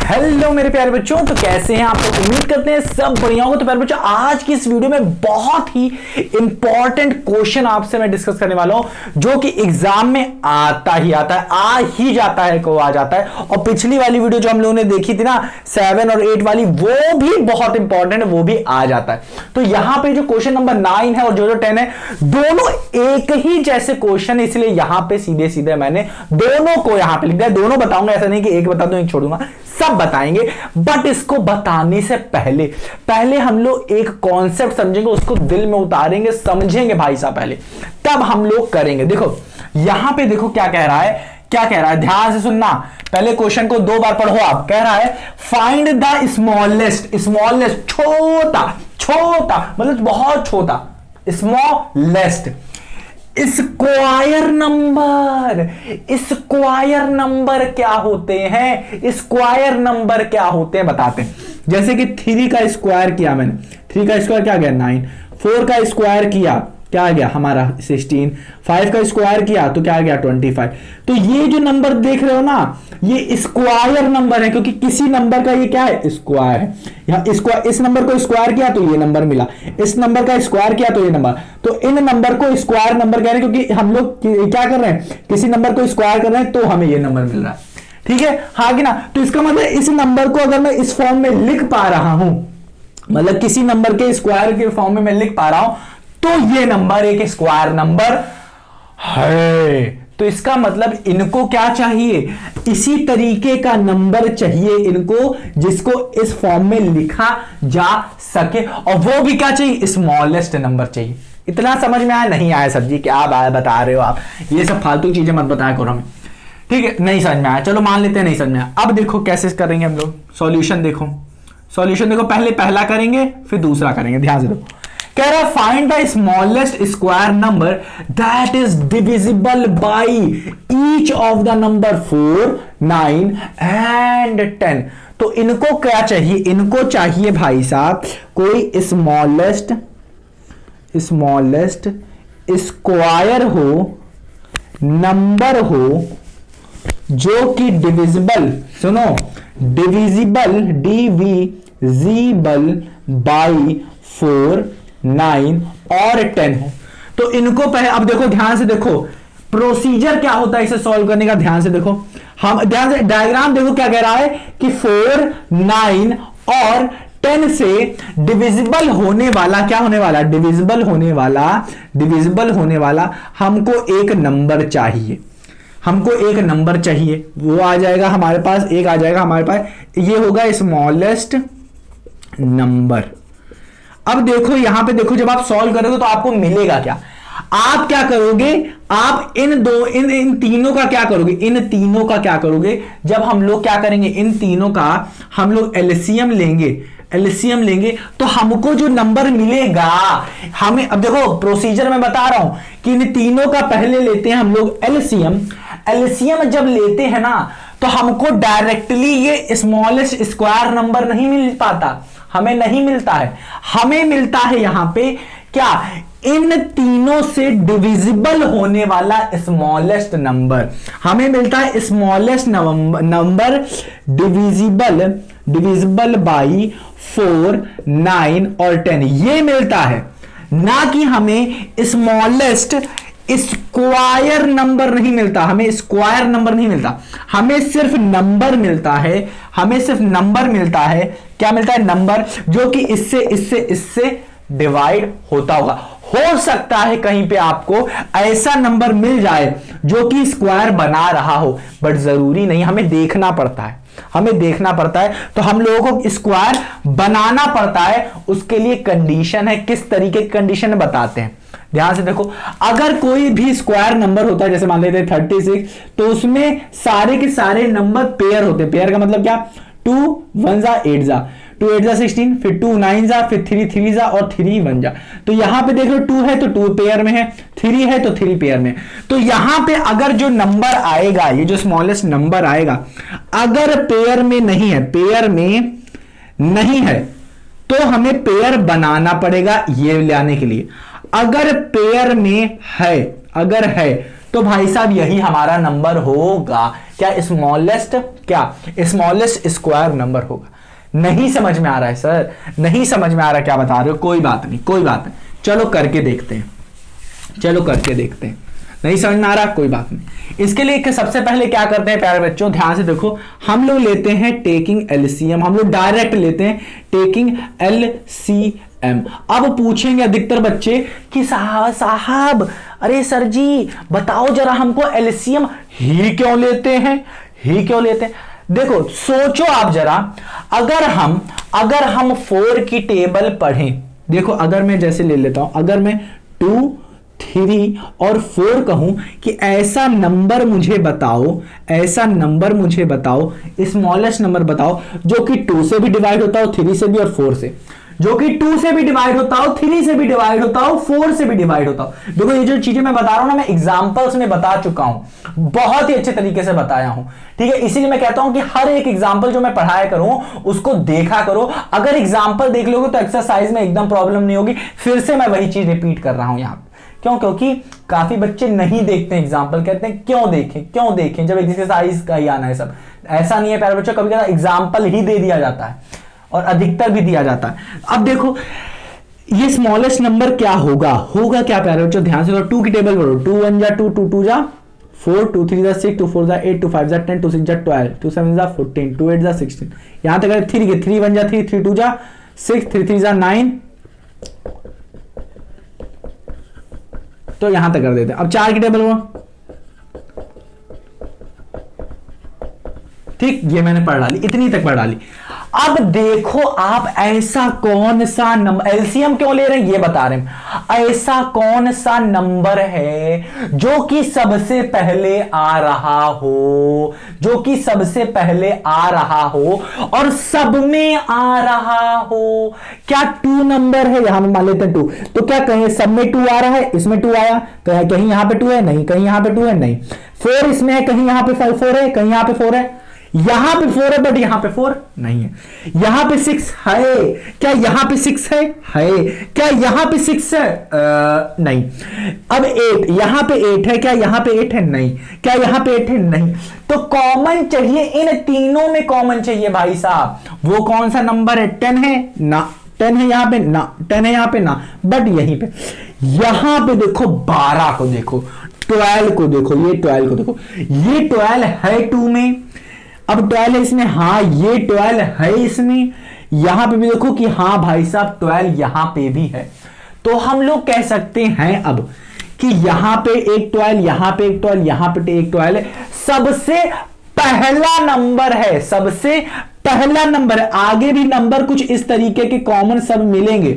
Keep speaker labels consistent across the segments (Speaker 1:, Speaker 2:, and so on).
Speaker 1: Hello मेरे प्यारे बच्चों, तो कैसे हैं आप लोग। उम्मीद करते हैं सब बढ़िया होगा। तो प्यारे बच्चों, आज की इस वीडियो में बहुत ही इंपॉर्टेंट क्वेश्चन आपसे मैं डिस्कस करने वाला हूं, जो कि एग्जाम में आता ही आता है, आ ही जाता है को आ जाता है। और पिछली वाली वीडियो जो हम लोगों ने देखी थी ना 7 और 8 वाली, वो भी बहुत इंपॉर्टेंट है, वो भी आ जाता है। तो यहां पे जो क्वेश्चन नंबर 9 है और जो 10 है, दोनों एक ही जैसे क्वेश्चन है, इसलिए यहां पे सीधे सीधे मैंने दोनों को यहां पे लिख दिया। दोनों बताऊंगा, ऐसा नहीं कि एक बता दूं एक छोड़ूंगा, सब बताएंगे। बट इसको बताने से पहले हम लोग एक कॉन्सेप्ट समझेंगे, उसको दिल में उतारेंगे, समझेंगे भाई साहब पहले, तब हम लोग करेंगे। देखो यहां पे देखो क्या कह रहा है, ध्यान से सुनना। पहले क्वेश्चन को 2 बार पढ़ो। आप कह रहा है फाइंड द स्मॉलेस्ट, छोटा मतलब बहुत छोटा, स्मॉलेस्ट स्क्वायर नंबर क्या होते हैं, बताते हैं। जैसे कि 3 का स्क्वायर किया मैंने, 3 का स्क्वायर क्या गया 9, 4 का स्क्वायर किया क्या आ गया हमारा 16, 5 का स्क्वायर किया तो क्या आ गया 25। तो ये जो नंबर देख रहे हो ना, ये स्क्वायर नंबर है, क्योंकि किसी नंबर का ये क्या है, स्क्वायर है। यहाँ इस नंबर को स्क्वायर किया तो ये नंबर मिला, इस नंबर का स्क्वायर किया तो ये नंबर। तो इन नंबर को स्क्वायर नंबर कह रहे हैं, क्योंकि हम लोग क्या कर रहे हैं, किसी नंबर को स्क्वायर कर रहे हैं, तो हमें ये नंबर मिल रहा है। ठीक है, हाँ कि ना। तो इसका मतलब इस नंबर को अगर मैं इस फॉर्म में लिख पा रहा हूं, मतलब किसी नंबर के स्क्वायर के फॉर्म में मैं लिख पा रहा हूं, तो ये नंबर एक स्क्वायर नंबर है। तो इसका मतलब इनको क्या चाहिए, इसी तरीके का नंबर चाहिए इनको, जिसको इस फॉर्म में लिखा जा सके, और वो भी क्या चाहिए, स्मॉलेस्ट नंबर चाहिए। इतना समझ में आया? नहीं आया सर जी, क्या बता रहे हो आप, ये सब फालतू चीजें मत बताया करो हमें। ठीक है, नहीं समझ में आया, चलो मान लेते हैं नहीं समझ में आया। अब देखो कैसे करेंगे हम लोग। सॉल्यूशन देखो, पहले पहला करेंगे फिर दूसरा करेंगे। ध्यान से देखो, कह रहा है find the smallest square number that is divisible by each of the number 4, 9 and 10। तो इनको क्या चाहिए, इनको चाहिए भाई साहब कोई स्मॉलेस्ट स्क्वायर हो, नंबर हो जो कि डिविजिबल, सुनो, डिविजिबल बाय 4, 9 और 10 हो। तो इनको पहले, अब देखो ध्यान से देखो प्रोसीजर क्या होता है इसे सॉल्व करने का। ध्यान से देखो, हम ध्यान से डायग्राम देखो क्या कह रहा है कि 4, 9 और 10 से डिविजिबल होने वाला क्या होने वाला, डिविजिबल होने वाला हमको एक नंबर चाहिए, वो आ जाएगा हमारे पास, एक आ जाएगा हमारे पास, ये होगा स्मॉलेस्ट नंबर। अब देखो यहां पे देखो, जब आप सॉल्व करोगे तो आपको मिलेगा क्या, आप क्या करोगे, आप इन तीनों का क्या करोगे, जब हम लोग क्या करेंगे, इन तीनों का हम लोग एलसीएम लेंगे तो हमको जो नंबर मिलेगा, हमें अब देखो प्रोसीजर में बता रहा हूं कि इन तीनों का पहले लेते हैं हम लोग एलसीएम जब लेते हैं ना, तो हमको डायरेक्टली ये स्मॉलेस्ट स्क्वायर नंबर नहीं मिल पाता, हमें नहीं मिलता है, हमें मिलता है यहां पे क्या, इन तीनों से डिविजिबल होने वाला स्मॉलेस्ट नंबर, हमें मिलता है स्मॉलेस्ट नंबर डिविजिबल बाई 4, 9 और 10, ये मिलता है, ना कि हमें स्मॉलेस्ट स्क्वायर नंबर नहीं मिलता, हमें स्क्वायर नंबर नहीं मिलता, हमें सिर्फ नंबर मिलता है, क्या मिलता है, नंबर जो कि इससे डिवाइड होता होगा। हो सकता है कहीं पे आपको ऐसा नंबर मिल जाए जो कि स्क्वायर बना रहा हो, बट जरूरी नहीं, हमें देखना पड़ता है, तो हम लोगों को स्क्वायर बनाना पड़ता है। उसके लिए कंडीशन है, किस तरीके की कंडीशन है बताते हैं। ध्यान से देखो, अगर कोई भी स्क्वायर नंबर होता है, जैसे मान लेते हैं 36, तो उसमें सारे के सारे नंबर पेयर होते हैं। पेयर का मतलब क्या, 2 1 जा 8 जा, 2 8 जा 16, फिर 2 9 जा, फिर 3 3 जा और 3 1 जा। तो यहां पे देख लो 2 है तो 2 पेयर में है, 3 है तो 3 पेयर में। तो यहां पे अगर जो नंबर आएगा, ये जो स्मॉलेस्ट नंबर आएगा, अगर पेयर में नहीं है तो हमें पेयर बनाना पड़ेगा ये लाने के लिए। अगर पेयर में है, तो भाई साहब यही हमारा नंबर होगा, क्या स्मॉलेस्ट, क्या स्मॉलेस्ट स्क्वायर नंबर होगा। नहीं समझ में आ रहा है सर, नहीं समझ में आ रहा क्या बता रहे हो, कोई बात नहीं, कोई बात नहीं, चलो करके देखते हैं, चलो करके देखते हैं। नहीं समझ में आ रहा, कोई बात नहीं। इसके लिए सबसे पहले क्या करते हैं प्यारे बच्चों, ध्यान से देखो, हम लोग लेते हैं टेकिंग एलसीएम, हम लोग डायरेक्ट लेते हैं टेकिंग एलसीएम। अब पूछेंगे अधिकतर बच्चे कि साहब अरे सर जी बताओ जरा हमको एलसीएम ही क्यों लेते हैं, ही क्यों लेते हैं। देखो सोचो आप जरा, अगर हम 4 की टेबल पढ़ें, देखो अगर मैं जैसे ले लेता हूं, अगर मैं 2, 3 और 4 कहूं कि ऐसा नंबर मुझे बताओ, ऐसा नंबर मुझे बताओ, स्मॉलेस्ट नंबर बताओ जो कि 2 से भी डिवाइड होता हो, 3 से भी और 4 से, जो कि 2 से भी डिवाइड होता हो, 3 से भी डिवाइड होता हो, 4 से भी डिवाइड होता हो। देखो ये जो चीजें मैं बता रहा हूं ना, मैं एग्जांपल्स में बता चुका हूं, बहुत ही अच्छे तरीके से बताया हूं, ठीक है। इसीलिए मैं कहता हूं कि हर एक एग्जांपल जो मैं पढ़ाया करूं उसको देखा करो। अगर एग्जांपल देख लोगे तो एक्सरसाइज में एकदम प्रॉब्लम नहीं होगी। फिर से मैं वही चीज रिपीट कर रहा हूं यहां, क्यों, क्योंकि काफी बच्चे नहीं देखते हैं एग्जांपल, कहते हैं क्यों देखें जब एक्सरसाइज का ही आना है सब। ऐसा नहीं है प्यारे बच्चों, कभी कभी एग्जांपल ही दे दिया जाता है और अधिकतर भी दिया जाता है। अब देखो ये स्मॉलेस्ट नंबर क्या होगा, क्या प्यारे बच्चों, ध्यान से 2 की टेबल करो, 2 1 जा 2, 2 2 जा 4, 2 3 जा 6, 2 4 जा 8, 2 5 जा 10, 2 6 जा 12, 2 7 जा 14, 2 8 जा 16। यहां तक 3 1 जा 3, 3 2 जा 6, 3 3 जा 9, तो यहां तक कर देते हैं। अब 4 की टेबल को, ठीक, ये मैंने पढ़ डाली, इतनी तक पढ़ डाली। अब देखो आप ऐसा कौन सा नंबर, एलसीएम क्यों ले रहे हैं ये बता रहे हैं, ऐसा कौन सा नंबर है जो कि सबसे पहले आ रहा हो, जो कि सबसे पहले आ रहा हो और सब में आ रहा हो। क्या 2 नंबर है, यहां में मान लेते हैं 2, तो क्या कहें सब में 2 आ रहा है, इसमें 2 आया, कहीं यहां पे 2 है, नहीं, कहीं यहां पे 2 है, नहीं। 4 इसमें है, कहीं यहां पे 4 है, कहीं यहां पे 4 है, यहां पे 4 है बट यहां पे 4 नहीं है। यहां पे 6 है, क्या यहां पे 6 है, क्या यहां पे 6 है, नहीं। अब 8, यहां पे 8 है, क्या यहां पे 8 है, नहीं। क्या यहां पे 8 है, नहीं। तो कॉमन चाहिए, इन तीनों में कॉमन चाहिए भाई साहब। वो कौन सा नंबर है, 10 है ना, 10 है यहां पे ना, 10 है यहां पे ना, बट यहीं पे, यहां पे देखो 12 को देखो, 12 को देखो, ये 12 को देखो, ये 12 है 2 में, अब 12 है इसमें, हाँ ये 12 है इसमें, यहां पे भी देखो कि हाँ भाई साहब 12 यहां पे भी है। तो हम लोग कह सकते हैं अब कि यहां पे एक 12, यहां पे एक 12, यहां पे एक 12 सबसे पहला नंबर है, सबसे पहला नंबर है। आगे भी नंबर कुछ इस तरीके के कॉमन सब मिलेंगे,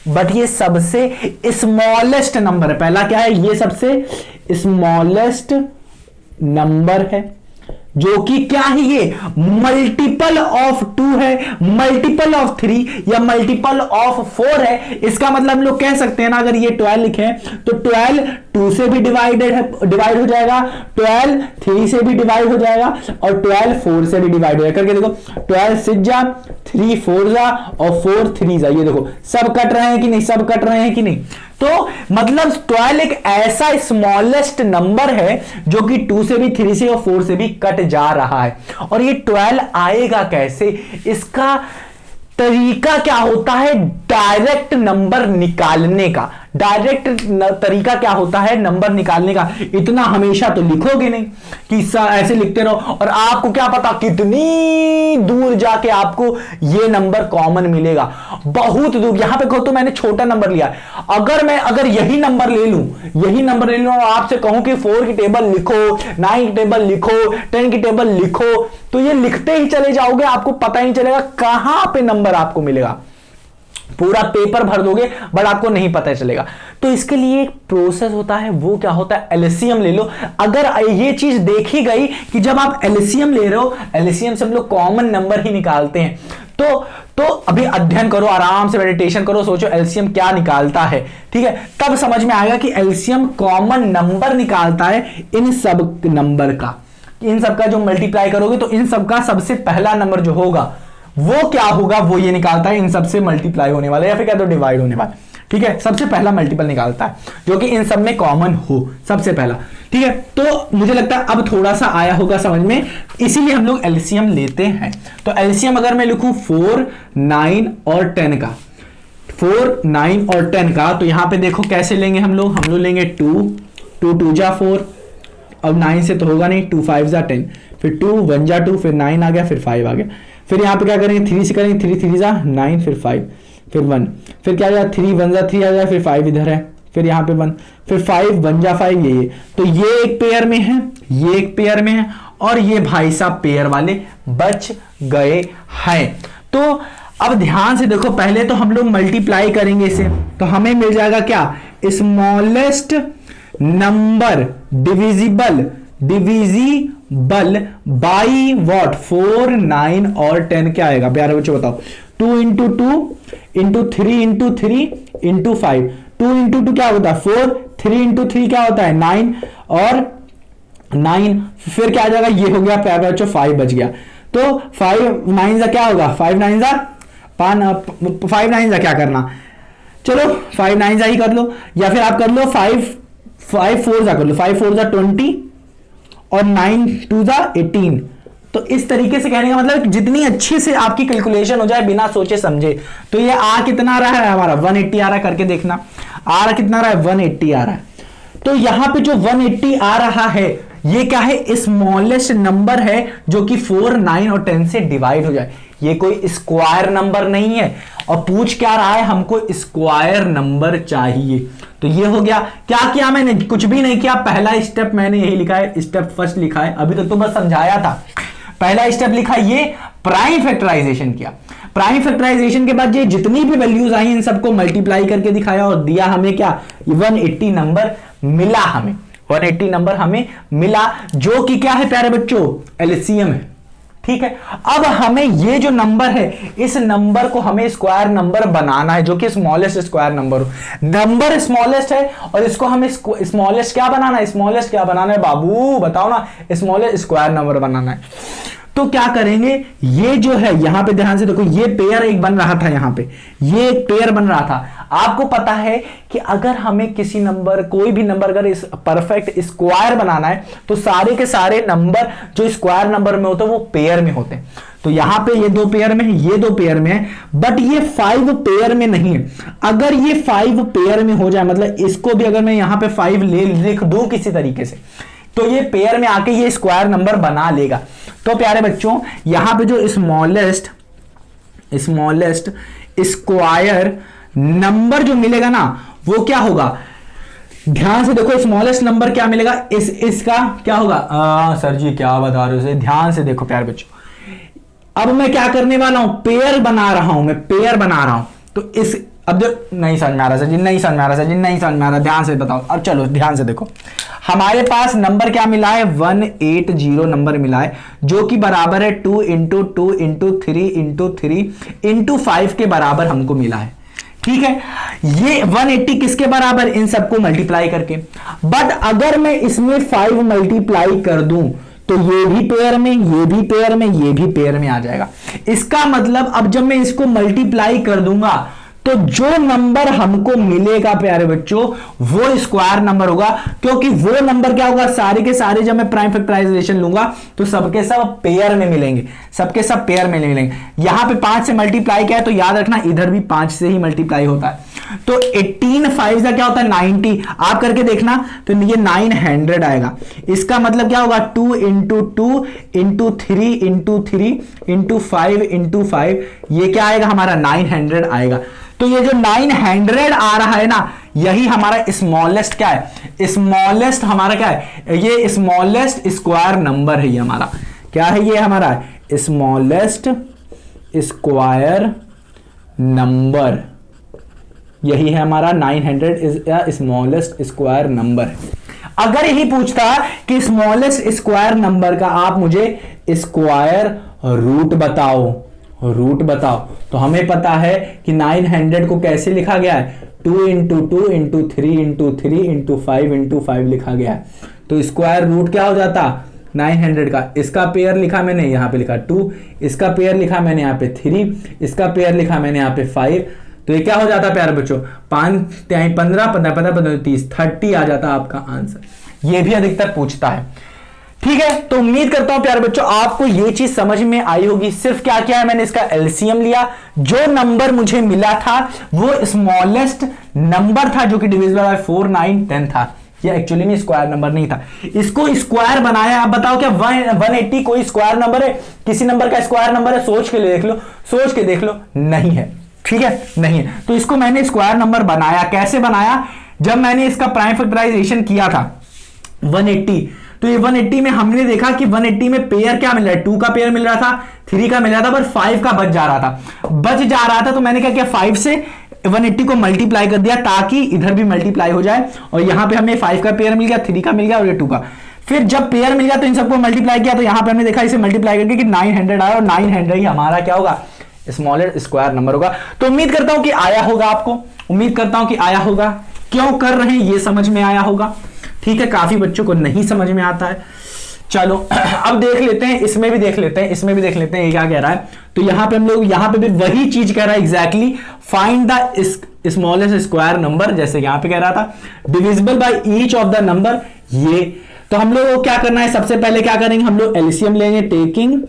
Speaker 1: बट ये सबसे स्मॉलेस्ट नंबर है। पहला क्या है, ये सबसे स्मॉलेस्ट नंबर है, जो कि क्या है, ये मल्टीपल ऑफ 2 है, मल्टीपल ऑफ 3 या मल्टीपल ऑफ 4 है। इसका मतलब हम लोग कह सकते हैं ना, अगर ये 12 लिखे तो 12 2 से भी डिवाइड हो जाएगा, 12 3 से भी डिवाइड हो जाएगा और 12 4 से भी डिवाइड हो जाएगा। करके देखो 12 6 जा, 3 4 जा और 4 3 जा, ये देखो सब कट रहे हैं कि नहीं, सब कट रहे हैं कि नहीं। तो मतलब 12 एक ऐसा स्मॉलेस्ट नंबर है जो कि 2 से भी, 3 से और 4 से भी कट जा रहा है। और ये 12 आएगा कैसे, इसका तरीका क्या होता है, डायरेक्ट नंबर निकालने का। डायरेक्ट तरीका क्या होता है नंबर निकालने का, इतना हमेशा तो लिखोगे नहीं कि ऐसे लिखते रहो और आपको क्या पता कितनी दूर जाके आपको ये नंबर कॉमन मिलेगा, बहुत दूर। यहां पे कहो तो मैंने छोटा नंबर लिया, अगर यही नंबर ले लूं और आपसे कहूं कि 4 की टेबल लिखो, 9 की टेबल लिखो, 10 की टेबल लिखो, तो ये लिखते ही चले जाओगे, आपको पता ही नहीं चलेगा कहां पे नंबर आपको मिलेगा। पूरा पेपर भर दोगे बट आपको नहीं पता चलेगा। तो इसके लिए एक प्रोसेस होता है, वो क्या होता है, एलसीएम ले लो। अगर ये चीज देखी गई कि जब आप एलसीएम ले रहे हो, एलसीएम से हम लोग कॉमन नंबर ही निकालते हैं, तो अभी अध्ययन करो, आराम से मेडिटेशन करो, सोचो एलसीएम क्या निकालता है, ठीक है। तब समझ में आएगा कि एलसीएम कॉमन नंबर निकालता है इन सब नंबर का। इन सब का जो मल्टीप्लाई करोगे तो इन सब का सबसे पहला नंबर जो होगा वो क्या होगा, वो ये निकालता है इन सबसे मल्टीप्लाई होने वाला या फिर क्या तो डिवाइड होने वाला, ठीक है, सबसे पहला मल्टीपल निकालता है जो कि इन सब में कॉमन हो, सबसे पहला। ठीक है, तो मुझे लगता है अब थोड़ा सा आया होगा समझ में, इसीलिए हम लोग एलसीएम लेते हैं। तो एलसीएम अगर मैं लिखूं 4, 9 और 10 का, 4, 9 और 10 का, तो यहां पे देखो कैसे लेंगे हम लोग लेंगे 2, 2 2 जा 4, अब 9 से तो होगा नहीं, 2 5 जा 10, फिर 2 1 जा 2, फिर 9 आ गया, फिर 5 आ गया। फिर यहाँ पे क्या करेंगे, 3 से करेंगे, 3 3 जा 9, फिर 5, फिर 1, फिर क्या आ जाए 3 1 जा 3 आ जाए, फिर 5 इधर है, फिर यहाँ पे 1, फिर 5 1 जा 5, ये तो ये एक पेयर में है, ये एक पेयर में है, और ये भाई साहब पेयर वाले बच गए हैं। तो अब ध्यान से देखो, पहले तो हम लोग मल्टीप्लाई करेंगे इसे, तो हमें मिल जाएगा क्या, smallest number divisible by what, 4 9 और 10 क्या आएगा प्यारे बच्चों बताओ, 2 into 2 into 3 into 3 into 5, 2 into 2 क्या होता है 4, 3 इंटू 3 क्या होता है 9, और 9 फिर क्या आ जाएगा, ये हो गया प्यारे बच्चों 5 बच गया। तो 5 9 जा क्या होगा, 5 9 जा 5 9 जा क्या करना, चलो 5 9 जा ही कर लो, या फिर आप कर लो 5 4 जा कर लो, 5 4 जा 20 और 9 2 जा 18। तो इस तरीके से कहने का मतलब जितनी अच्छे से आपकी कैलकुलेशन हो जाए बिना सोचे समझे। तो ये आ कितना रहा है हमारा 180 आ रहा है, करके देखना आ रहा कितना रहा है 180 आ रहा है। तो यहां पे जो 180 आ रहा है ये क्या है, स्मॉलेस्ट नंबर है जो कि 4 9 और 10 से डिवाइड हो जाए। ये कोई स्क्वायर नंबर नहीं है, और पूछ क्या रहा है, हमको स्क्वायर नंबर चाहिए। तो ये हो गया, क्या किया मैंने, कुछ भी नहीं किया, पहला स्टेप मैंने यही लिखा है, स्टेप फर्स्ट लिखा है, अभी तो बस समझाया था। पहला स्टेप लिखा ये प्राइम फैक्टराइजेशन किया, प्राइम फैक्टराइजेशन के बाद ये जितनी भी वैल्यूज आई इन सबको मल्टीप्लाई करके दिखाया और दिया हमें क्या, 180 नंबर मिला, हमें 180 नंबर हमें मिला, जो कि क्या है प्यारे बच्चों, एलसीएम है। ठीक है, अब हमें ये जो नंबर है इस नंबर को हमें स्क्वायर नंबर बनाना है, जो कि स्मॉलेस्ट स्क्वायर नंबर हो। नंबर स्मॉलेस्ट है और इसको हमें स्मॉलेस्ट क्या बनाना है, स्मॉलेस्ट क्या बनाना है बाबू बताओ ना, स्मॉलेस्ट स्क्वायर नंबर बनाना है। तो क्या करेंगे, ये जो है यहां पे ध्यान से देखो, ये पेयर एक बन रहा था, यहां पे ये एक पेयर बन रहा था। आपको पता है कि अगर हमें किसी नंबर, कोई भी नंबर अगर इस परफेक्ट स्क्वायर बनाना है तो सारे के सारे नंबर जो स्क्वायर नंबर में होते हैं वो पेयर में होते हैं। तो यहां पे ये 2 पेयर में है, ये 2 पेयर में है, बट ये 5 पेयर में नहीं है। अगर ये 5 पेयर में हो जाए, मतलब इसको भी अगर मैं यहां पे 5 लिख दूं किसी तरीके से, तो ये पेयर में आके ये स्क्वायर नंबर बना लेगा। तो प्यारे बच्चों यहां पे जो स्मॉलेस्ट स्क्वायर नंबर जो मिलेगा ना वो क्या होगा, ध्यान से देखो, स्मॉलेस्ट नंबर क्या मिलेगा, इसका क्या होगा, सर जी क्या बता रहे हो, ध्यान से देखो प्यारे बच्चों। अब मैं क्या करने वाला हूं, पेयर बना रहा हूं, मैं पेयर बना रहा हूं। तो इस, अब देखो नहीं समझ में आ रहा सर जी, नहीं समझ में आ रहा सर जी, नहीं समझ में आ रहा, ध्यान से बताओ। अब चलो ध्यान से देखो, हमारे पास नंबर क्या मिला है, 180 नंबर मिला है, जो कि बराबर है 2 इंटू 2 इंटू 3 इंटू 3 इंटू 5 के बराबर हमको मिला है। ठीक है, ये 180 किसके बराबर, इन सबको मल्टीप्लाई करके। बट अगर मैं इसमें 5 मल्टीप्लाई कर दूं तो ये भी पेयर में, ये भी पेयर में, ये भी पेयर में आ जाएगा। इसका मतलब अब जब मैं इसको मल्टीप्लाई कर दूंगा तो जो नंबर हमको मिलेगा प्यारे बच्चों वो स्क्वायर नंबर होगा, क्योंकि वो नंबर क्या होगा, सारे के सारे जब मैं प्राइम फैक्टराइजेशन लूंगा तो सबके सब पेयर में मिलेंगे, सबके सब पेयर में मिलेंगे। यहां पे 5 से मल्टीप्लाई किया है तो याद रखना इधर भी 5 से ही मल्टीप्लाई होता है। तो 18 5 का क्या होता है 90, आप करके देखना तो ये 900 आएगा। इसका मतलब क्या होगा 2 into 2 into 3 into 3 into 5 into 5, ये क्या आएगा हमारा 900 आएगा। तो ये जो 900 आ रहा है ना, यही हमारा स्मॉलेस्ट क्या है, स्मॉलेस्ट हमारा क्या है, ये स्मॉलेस्ट स्क्वायर नंबर है। ये हमारा क्या है, ये हमारा स्मॉलेस्ट स्क्वायर नंबर, यही है हमारा 900 इज स्मॉलेस्ट स्क्वायर नंबर। अगर यही पूछता कि स्मॉलेस्ट स्क्वायर नंबर का आप मुझे स्क्वायर रूट बताओ, रूट बताओ, तो हमें पता है कि 900 को कैसे लिखा गया है, 2 into 2 into 3 into 3 into 5 into 5 लिखा गया है। तो स्क्वायर रूट क्या हो जाता 900 का, इसका पेयर लिखा मैंने यहाँ पे लिखा 2, इसका पेयर लिखा मैंने यहाँ पे 3, इसका पेयर लिखा मैंने यहाँ पे 5, तो ये क्या हो जाता है प्यारे बच्चों, 5 15 15 15 15 30 30 आ जाता है आपका आंसर। ये भी अधिकतर पूछता है। ठीक है, तो उम्मीद करता हूं प्यारे बच्चों आपको ये चीज समझ में आई होगी। सिर्फ क्या किया है मैंने, इसका एलसीएम लिया, जो नंबर मुझे मिला था वो स्मॉलेस्ट नंबर था जो कि डिविजिबल बाय 4 9 10 था। ये एक्चुअली में स्क्वायर नंबर नहीं था, इसको स्क्वायर बनाया। आप बताओ क्या 180 कोई स्क्वायर नंबर है? किसी नंबर का स्क्वायर नंबर है? सोच के देख लो, सोच के देख लो, नहीं है। ठीक है, नहीं है। तो इसको मैंने स्क्वायर नंबर बनाया। कैसे बनाया? जब मैंने इसका प्राइम फैक्टराइजेशन किया था 180, तो ये 180 में हमने देखा कि 180 में पेयर क्या मिल रहा है, 2 का पेयर मिल रहा था, 3 का मिल रहा था, पर 5 का बच जा रहा था। तो मैंने क्या किया, 5 से 180 को मल्टीप्लाई कर दिया ताकि इधर भी मल्टीप्लाई हो जाए, और यहां पे हमें 5 का पेयर मिल गया, 3 का मिल गया और ये 2 का। फिर जब पेयर मिल गया तो इन सबको मल्टीप्लाई किया, तो यहां पे हमने देखा इसे मल्टीप्लाई करके कि 900 आया, और 900 ही हमारा क्या होगा, स्मॉलर स्क्वायर नंबर होगा। तो उम्मीद करता हूं कि आया होगा आपको, उम्मीद करता हूं कि आया होगा। क्यों कर रहे हैं ये समझ में आया होगा। ठीक है, काफी बच्चों को नहीं समझ में आता है। चलो अब देख लेते हैं, इसमें भी देख लेते हैं, इसमें भी देख लेते हैं ये क्या कह रहा है। तो यहां पे हम लोग, यहां पे भी वही चीज कह रहा है exactly, find the smallest square number, जैसे यहां पे कह रहा था divisible by each of the number. ये तो हम लोग को क्या करना है, सबसे पहले क्या करेंगे, हम लोग एलसीएम लेंगे, टेकिंग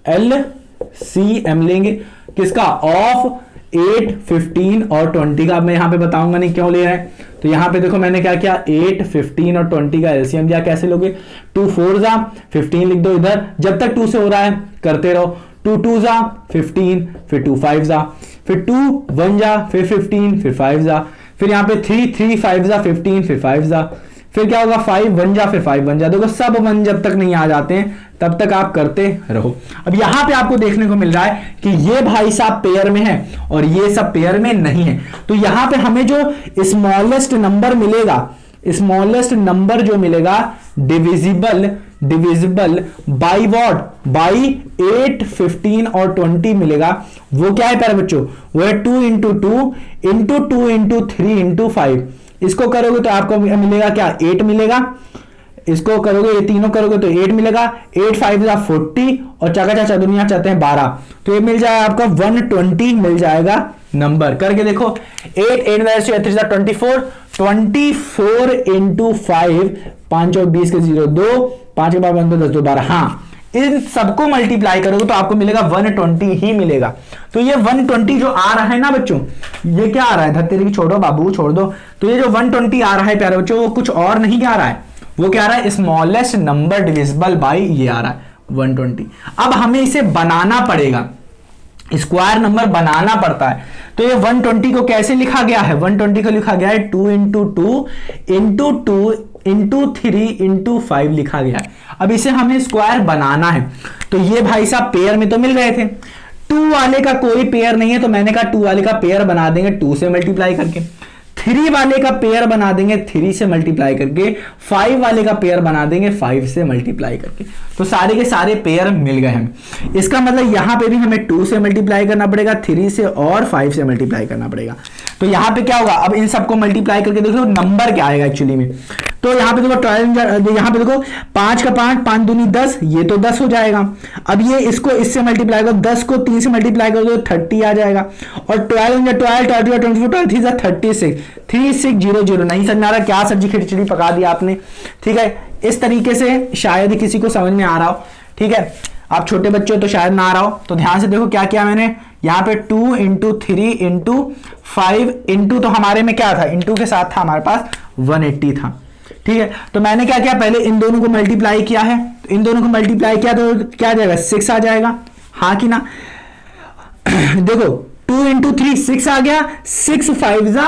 Speaker 1: एलसीएम लेंगे किसका, ऑफ 8 15 और 20 का। मैं यहां पे बताऊंगा नहीं क्यों ले रहे हैं। तो यहां पे देखो मैंने क्या किया, 8 15 और 20 का एलसीएम दिया। कैसे लोगे, 2 4 जा 15 लिख दो इधर, जब तक 2 से हो रहा है करते रहो। 2 2 जा 15, फिर 2 5 जा, फिर 2 1 जा, फिर 15, फिर 5 जा, फिर यहां पे 3 3 5 जा 15, फिर 5 जा, फिर क्या होगा 5 1 जा, फिर 5 1 जा। देखो सब 1 जब तक नहीं आ जाते हैं तब तक आप करते रहो। अब यहां पे आपको देखने को मिल रहा है कि ये भाई साहब पेयर में है और ये सब पेयर में नहीं है। तो यहां पे हमें जो स्मॉलेस्ट नंबर मिलेगा, स्मॉलेस्ट नंबर जो मिलेगा डिविजिबल बाई व्हाट, बाई 8 15 और 20 मिलेगा। वो क्या है प्यारे बच्चों, वो है 2 × 2 × 2 × 3 × 5। इसको करोगे तो आपको मिलेगा क्या, 8 मिलेगा। इसको करोगे, ये तीनों करोगे तो 8 मिलेगा। 8 5 जा 40 और चाका चाचा दुनिया चाहते हैं 12, तो ये मिल जाएगा आपका 120 मिल जाएगा नंबर। करके देखो 8 8 3 जा 24 24 × 5, 5 और 20 के 0 2, 5 के बाद 10 2 12। हाँ, इन सबको मल्टीप्लाई करोगे तो आपको मिलेगा 120 ही मिलेगा। तो ये 120 जो आ रहा है ना बच्चों, ये क्या आ रहा है, धरती की छोड़ो बाबू छोड़ दो। तो ये जो 120 आ रहा है प्यारे बच्चों, वो कुछ और नहीं क्या आ रहा है, वो क्या आ रहा है, स्मॉलेस्ट नंबर डिविजिबल बाई ये आ रहा है 120। अब हमें इसे बनाना पड़ेगा, स्क्वायर नंबर बनाना पड़ता है। तो ये 120 को कैसे लिखा गया है, 120 को लिखा गया है 2 × 2 × 2 × 3 × 5 लिखा गया है। अब इसे हमें स्क्वायर बनाना है। तो ये भाई साहब पेयर में तो मिल रहे थे, 2 वाले का कोई पेयर नहीं है, तो मैंने कहा 2 वाले का पेयर बना देंगे 2 से मल्टीप्लाई करके, 3 वाले का पेयर बना देंगे 3 से मल्टीप्लाई करके, 5 वाले का पेयर बना देंगे 5 से मल्टीप्लाई करके। तो सारे के सारे पेयर मिल गए हमें। इसका मतलब यहां पे भी हमें 2 से मल्टीप्लाई करना पड़ेगा, 3 से और 5 से मल्टीप्लाई करना पड़ेगा। तो यहां पे क्या होगा, अब इन सबको मल्टीप्लाई करके देखो नंबर क्या आएगा एक्चुअली में। तो यहां पे देखो 12, यहां पे देखो 5 का 5 5 दूनी 10, ये तो 10 हो जाएगा। अब ये इसको इससे मल्टीप्लाई करो, 10 को 3 से मल्टीप्लाई कर दो 30 आ जाएगा। और 12 12 24 24 36 3600। नहीं समझ में आ रहा क्या सब्जी खिचड़ी पका दी आपने। ठीक है, इस तरीके से शायद किसी को समझ में आ रहा हो। ठीक है, आप छोटे बच्चे हो तो शायद ना आ रहा हो। तो ध्यान से देखो क्या किया मैंने, यहाँ पे 2 × 3 × 5 इंटू, तो हमारे में क्या था, इंटू के साथ था हमारे पास 180 था। ठीक है, तो मैंने क्या किया, पहले इन दोनों को मल्टीप्लाई किया है। तो इन दोनों को मल्टीप्लाई किया तो क्या आ जाएगा, 6 आ जाएगा। हाँ कि ना, देखो 2 × 3 6 आ गया, 6 5 जा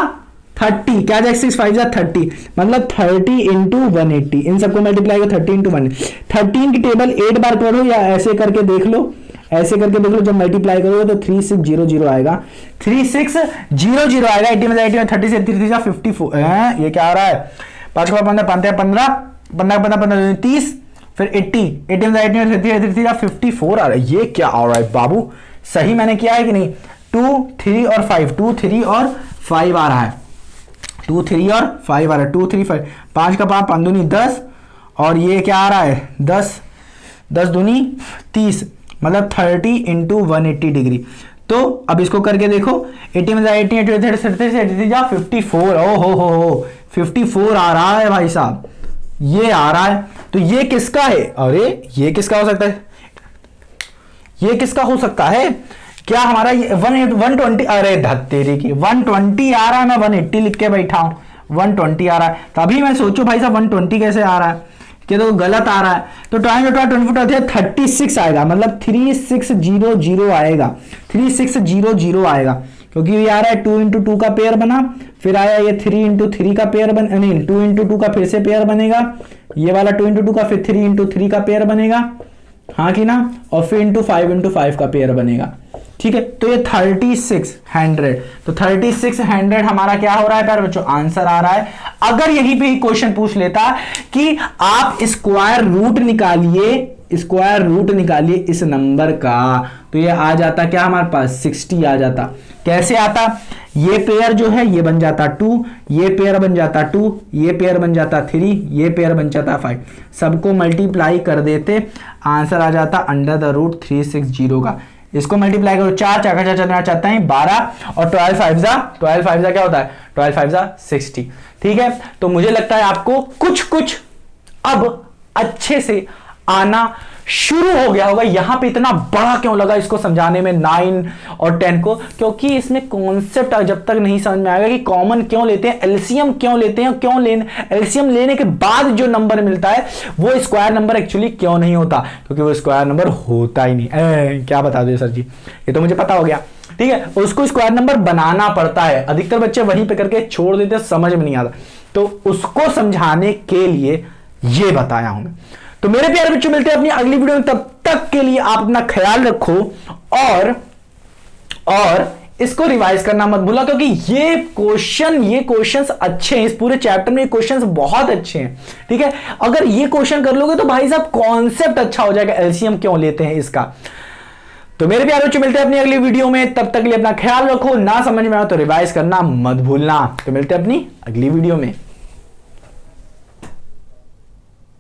Speaker 1: 30, क्या जाएगा 6 5 जा 30, मतलब 30 × 180। इन सबको मल्टीप्लाई करो 30 × 180। 13 की टेबल 8 बार पढ़ो या ऐसे करके देख लो, ऐसे करके देख लो। जब मल्टीप्लाई करोगे तो 3600 आएगा, 3600 आएगा। 80 में 80 में 30 से 30 जा 54, ये क्या आ रहा है, 5 का 15 15 15 15 15 15 30, फिर 80 80 में 80 में 30 जा 54 आ रहा है। ये क्या आ रहा है बाबू, सही मैंने किया है कि नहीं। 2 3 और 5, 2 3 और 5 आ रहा है, 2 3 और 5 आ रहा है, 2 3 5, 5 का 5 5 दूनी 10, और ये क्या आ रहा है 10 10 दूनी 30, मतलब 30 × 180 डिग्री। तो अब इसको करके देखो, 80 में 80 80 जा 54, ओ हो 54 आ रहा है भाई साहब, ये आ रहा है। तो ये किसका है? अरे ये किसका हो सकता है? ये किसका हो सकता है? क्या हमारा 120? अरे धत्तेरी की 120 आ रहा है, मैं 180 लिख के बैठा हूं, 120 आ रहा है। तभी मैं सोचू भाई साहब 120 कैसे आ रहा है, कि तो गलत आ रहा है। तो 36 आएगा, मतलब 3600 आएगा, 3600 आएगा, क्योंकि ये आ रहा है 2 into 2 का पेयर बना, फिर आया ये 3 into 3 का पेयर बन, नहीं 2 into 2 का फिर से पेयर बनेगा, ये वाला 2 into 2 का फिर 3 into 3 का पेयर बनेगा, हाँ कि ना, और फिर इंटू 5 का पेयर बनेगा। ठीक है, तो ये 3600, तो 3600 हमारा क्या हो रहा है प्यारे बच्चों? आंसर आ रहा है। अगर यहीं पे ही क्वेश्चन पूछ लेता कि आप स्क्वायर रूट निकालिए इस नंबर का, तो ये आ जाता क्या हमारे पास? 60 आ जाता। कैसे आता? ये पेयर जो है ये बन जाता 2, ये पेयर बन जाता 2, ये पेयर बन जाता 3, ये पेयर बन जाता 5, सबको मल्टीप्लाई कर देते, आंसर आ जाता √360 का। इसको मल्टीप्लाई करो, 4 चलना चाहता है 12, और 12 5 जा क्या होता है? 12 5 जा 60। ठीक है, तो मुझे लगता है आपको कुछ अब अच्छे से आना शुरू हो गया होगा। यहां पे इतना बड़ा क्यों लगा इसको समझाने में 9 और 10 को? क्योंकि इसमें कॉन्सेप्ट जब तक नहीं समझ में आएगा कि कॉमन क्यों लेते हैं, एलसीएम क्यों लेते हैं, क्यों लेने, एलसीएम लेने के बाद जो नंबर मिलता है वो स्क्वायर नंबर एक्चुअली क्यों नहीं होता, क्योंकि वो स्क्वायर नंबर होता ही नहीं। क्या बता दो सर जी, ये तो मुझे पता हो गया। ठीक है, उसको स्क्वायर नंबर बनाना पड़ता है, अधिकतर बच्चे वहीं पे करके छोड़ देते, समझ में नहीं आता, तो उसको समझाने के लिए ये बताया हूं मैं। तो मेरे प्यारे बच्चों, मिलते हैं अपनी अगली वीडियो में, तब तक के लिए आप अपना ख्याल रखो और इसको रिवाइज करना मत भूला, क्योंकि ये क्वेश्चंस अच्छे हैं, इस पूरे चैप्टर में ये क्वेश्चंस बहुत अच्छे हैं। ठीक है, अगर ये क्वेश्चन कर लोगे तो भाई साहब कॉन्सेप्ट अच्छा हो जाएगा, एलसीएम क्यों लेते हैं इसका। तो मेरे प्यारे बच्चों, मिलते हैं अपनी अगली वीडियो में, तब तक के लिए अपना ख्याल रखो, ना समझ में आए तो रिवाइज करना मत भूलना। तो मिलते हैं अपनी अगली वीडियो में।